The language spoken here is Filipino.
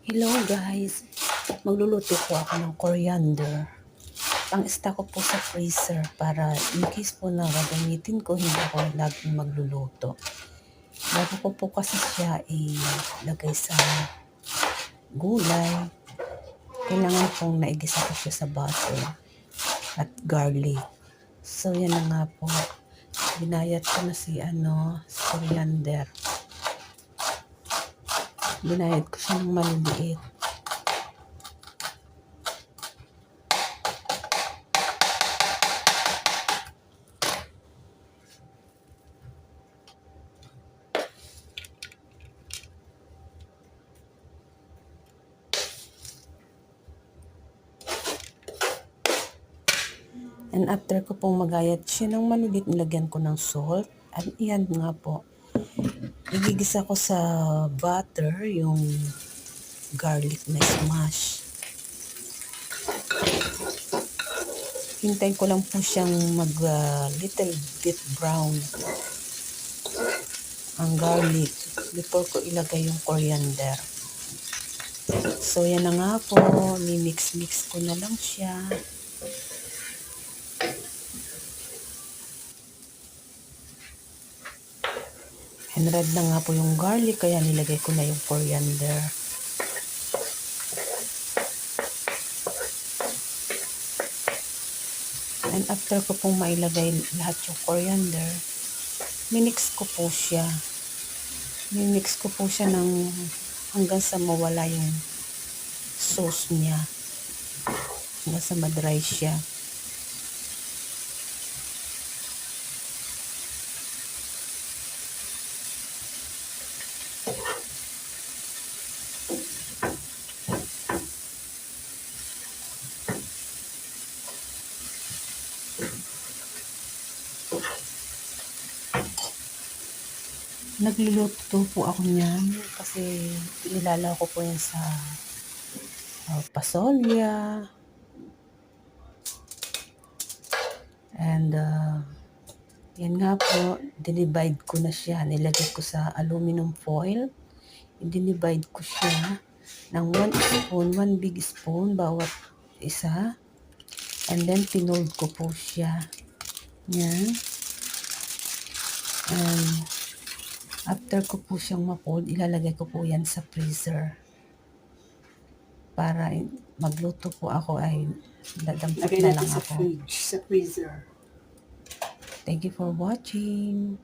Hello guys, magluluto po ako ng coriander. Pang-stock ko po sa freezer para in case po na gagamitin ko, hindi ako laging magluluto. Bago ko po kasi siya ilagay sa gulay, kailangan pong naigisa ko siya sa butter at garlic. So yan na nga po, binayat ko na si coriander. Binayad ko siya ng maliliit. And after ko pong magayat siya ng maliliit, nilagyan ko ng salt. At iyan nga po, igigisa ko sa butter yung garlic na smash. Hintayin ko lang po siyang mag little bit brown ang garlic before ko ilagay yung coriander. So yan na nga po, mix ko na lang siya. And red na nga po yung garlic, kaya nilagay ko na yung coriander. And after ko pong mailagay lahat yung coriander, minix ko po siya. Minix ko po siya hanggang sa mawala yung sauce niya. Hanggang sa madry siya. Nagluluto po ako niyan kasi nilalaw ko po yan sa pasolya. And yan nga po, dinivide ko na siya. Nilagay ko sa aluminum foil. Dinivide ko siya ng 1 spoon, 1 big spoon bawat isa. And then pinold ko po siya. Yan. And after ko po siyang ma-fold, ilalagay ko po yan sa freezer. Para magluto po ako ay dadampot na lang ako. Sa freezer. Thank you for watching.